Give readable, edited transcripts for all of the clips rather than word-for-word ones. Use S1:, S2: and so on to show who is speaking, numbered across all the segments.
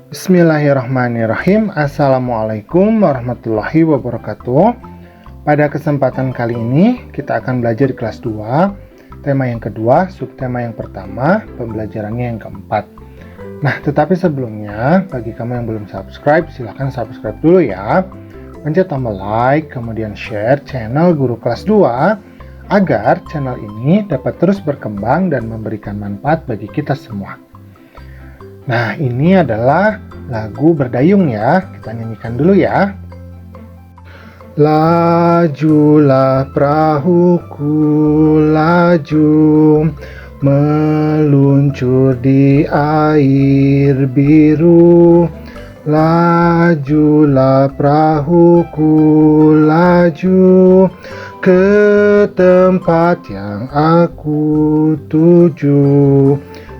S1: Bismillahirrahmanirrahim. Assalamualaikum warahmatullahi wabarakatuh. Pada kesempatan kali ini kita akan belajar di kelas 2, tema yang kedua, subtema yang pertama, pembelajarannya yang keempat. Nah, tetapi sebelumnya bagi kamu yang belum subscribe, silahkan subscribe dulu ya. Pencet tombol like, kemudian share channel Guru Kelas 2 agar channel ini dapat terus berkembang dan memberikan manfaat bagi kita semua. Nah, ini adalah lagu Berdayung ya. Kita nyanyikan dulu ya. Lajulah perahuku, laju, meluncur di air biru. Lajulah perahuku, laju, ke tempat yang aku tuju.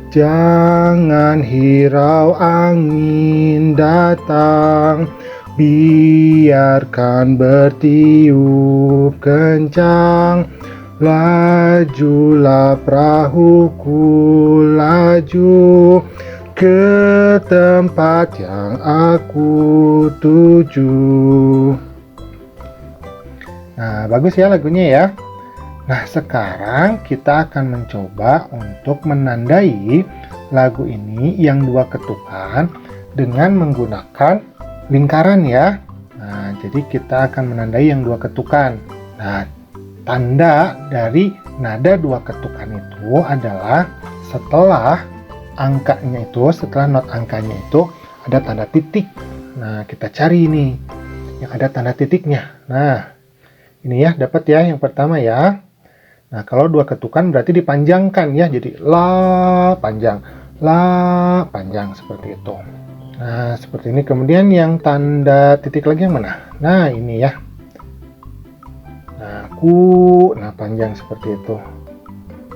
S1: Jangan hirau angin datang, biarkan bertiup kencang. Lajulah perahuku, laju, ke tempat yang aku tuju. Nah, bagus ya lagunya ya. Nah, sekarang kita akan mencoba untuk menandai lagu ini yang dua ketukan dengan menggunakan lingkaran ya. Nah, jadi kita akan menandai yang dua ketukan. Nah, tanda dari nada dua ketukan itu adalah setelah angkanya itu, setelah not angkanya itu ada tanda titik. Nah, kita cari ini yang ada tanda titiknya. Nah, ini ya, dapat ya yang pertama ya. Nah, kalau dua ketukan berarti dipanjangkan ya, jadi la panjang, seperti itu. Nah, seperti ini. Kemudian yang tanda titik lagi yang mana? Nah, ini ya. Nah, nah panjang seperti itu.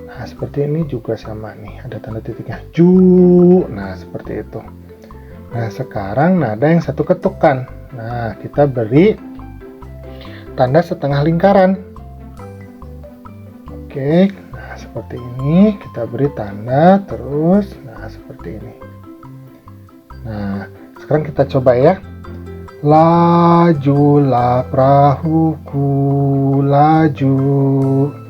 S1: Nah, seperti ini juga sama nih, ada tanda titiknya. Ju, nah seperti itu. Nah, sekarang nada yang satu ketukan. Nah, kita beri tanda setengah lingkaran. Oke, nah seperti ini kita beri tanda terus, nah seperti ini. Nah, sekarang kita coba ya. Lajulah perahuku, laju.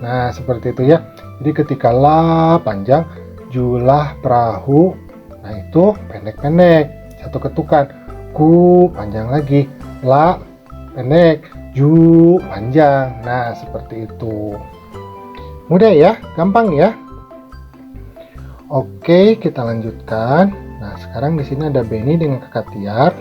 S1: Nah, seperti itu ya. Jadi ketika la panjang, julah perahu, nah itu pendek-pendek, satu ketukan. Ku panjang lagi, la pendek, ju panjang. Nah, seperti itu. Mudah ya, gampang ya. Oke, kita lanjutkan. Nah, sekarang di sini ada Beni dengan Kakak Tiar.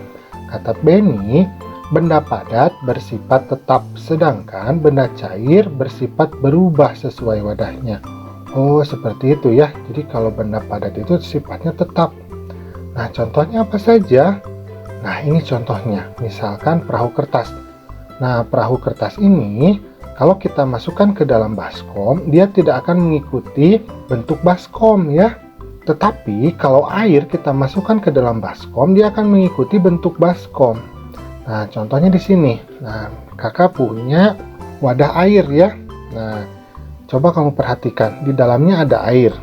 S1: Kata Beni, benda padat bersifat tetap, sedangkan benda cair bersifat berubah sesuai wadahnya. Oh, seperti itu ya. Jadi kalau benda padat itu sifatnya tetap. Nah, contohnya apa saja? Nah, ini contohnya. Misalkan perahu kertas. Nah, perahu kertas ini kalau kita masukkan ke dalam baskom, dia tidak akan mengikuti bentuk baskom ya. Tetapi kalau air kita masukkan ke dalam baskom, dia akan mengikuti bentuk baskom. Nah, contohnya di sini. Nah, kakak punya wadah air ya. Nah, coba kamu perhatikan, di dalamnya ada air.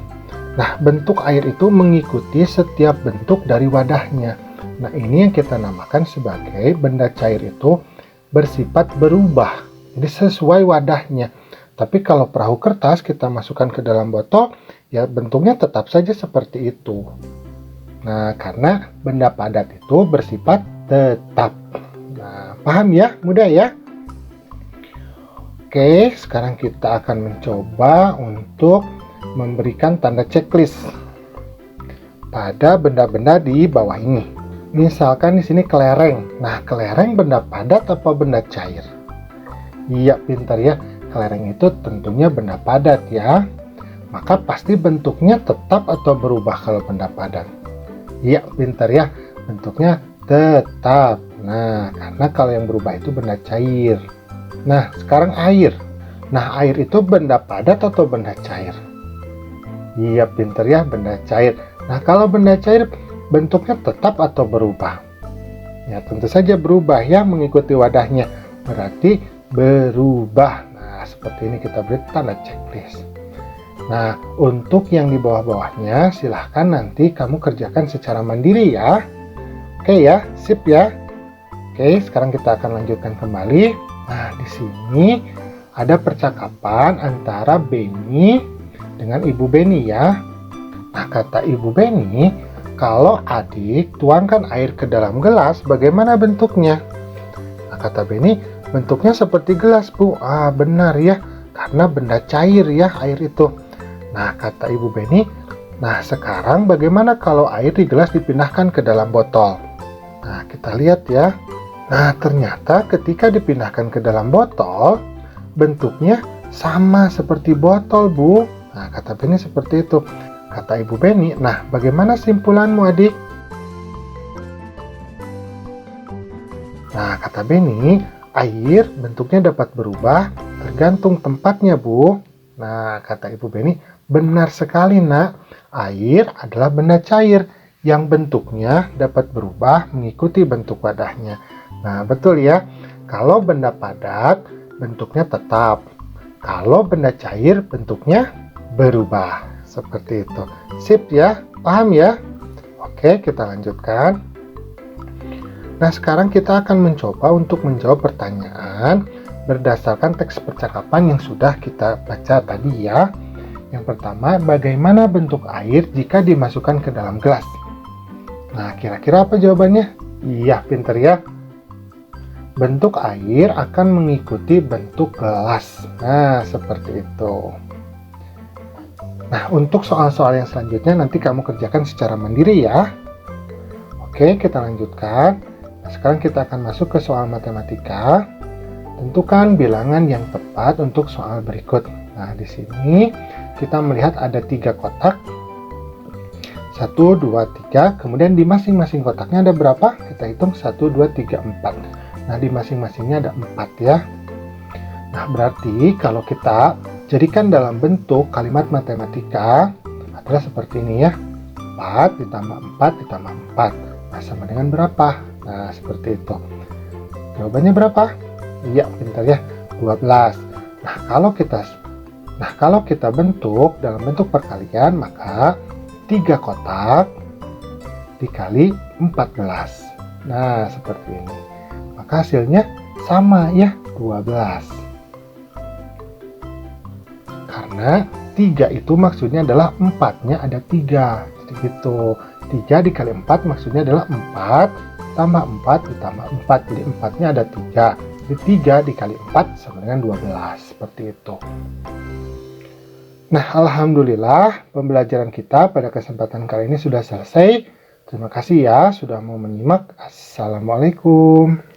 S1: Nah, bentuk air itu mengikuti setiap bentuk dari wadahnya. Nah, ini yang kita namakan sebagai benda cair itu bersifat berubah. Jadi sesuai wadahnya. Tapi kalau perahu kertas kita masukkan ke dalam botol, ya bentuknya tetap saja seperti itu. Nah, karena benda padat itu bersifat tetap. Nah, paham ya? Mudah ya? Oke, sekarang kita akan mencoba untuk memberikan tanda checklist pada benda-benda di bawah ini. Misalkan di sini kelereng. Nah, kelereng benda padat apa benda cair? Iya, pintar ya. Kelereng itu tentunya benda padat ya. Maka pasti bentuknya tetap atau berubah kalau benda padat. Iya, pintar ya. Bentuknya tetap. Nah, karena kalau yang berubah itu benda cair. Nah, sekarang air. Nah, air itu benda padat atau benda cair? Iya, pintar ya. Benda cair. Nah, kalau benda cair bentuknya tetap atau berubah? Ya, tentu saja berubah ya, mengikuti wadahnya. Berarti berubah. Nah, seperti ini kita beri tanda checklist. Nah, untuk yang di bawah-bawahnya silahkan nanti kamu kerjakan secara mandiri ya. Oke ya, sip ya. Oke, sekarang kita akan lanjutkan kembali. Nah, di sini ada percakapan antara Benny dengan Ibu Benny ya. Nah, kata Ibu Benny, kalau adik tuangkan air ke dalam gelas, bagaimana bentuknya? Nah, kata Benny, bentuknya seperti gelas, Bu. Ah, benar ya, karena benda cair ya air itu. Nah, kata Ibu Benny, nah sekarang bagaimana kalau air di gelas dipindahkan ke dalam botol? Nah, kita lihat ya. Nah, ternyata ketika dipindahkan ke dalam botol, bentuknya sama seperti botol, Bu. Nah, kata Benny seperti itu. Kata Ibu Benny, nah bagaimana simpulanmu, adik? Nah, kata Benny, air bentuknya dapat berubah tergantung tempatnya, Bu. Nah, kata Ibu Benny, benar sekali, Nak. Air adalah benda cair yang bentuknya dapat berubah mengikuti bentuk wadahnya. Nah, betul ya. Kalau benda padat, bentuknya tetap. Kalau benda cair, bentuknya berubah. Seperti itu. Sip ya? Paham ya? Oke, kita lanjutkan. Nah, sekarang kita akan mencoba untuk menjawab pertanyaan berdasarkan teks percakapan yang sudah kita baca tadi ya. Yang pertama, bagaimana bentuk air jika dimasukkan ke dalam gelas? Nah, kira-kira apa jawabannya? Iya, pinter ya. Bentuk air akan mengikuti bentuk gelas. Nah, seperti itu. Nah, untuk soal-soal yang selanjutnya nanti kamu kerjakan secara mandiri ya. Oke, kita lanjutkan. Nah, sekarang kita akan masuk ke soal matematika. Tentukan bilangan yang tepat untuk soal berikut. Nah, di sini kita melihat ada 3 kotak. 1, 2, 3. Kemudian di masing-masing kotaknya ada berapa? Kita hitung 1, 2, 3, 4. Nah, di masing-masingnya ada 4 ya. Nah, berarti kalau kita jadikan dalam bentuk kalimat matematika adalah seperti ini ya. 4 ditambah 4 ditambah 4. Nah, sama dengan berapa? Nah, seperti itu. Jawabannya berapa? Iya, pintar ya. 12. Nah, kalau kita bentuk dalam bentuk perkalian, maka 3 kotak dikali 14. Nah, seperti ini. Maka hasilnya sama ya, 12. Karena 3 itu maksudnya adalah 4-nya ada 3. Jadi gitu. 3 dikali 4 maksudnya adalah 4 tambah 4 ditambah 4. Jadi 4-nya ada 3. Jadi 3 dikali 4 sama dengan 12. Seperti itu. Nah, alhamdulillah pembelajaran kita pada kesempatan kali ini sudah selesai. Terima kasih ya sudah mau menyimak. Assalamualaikum.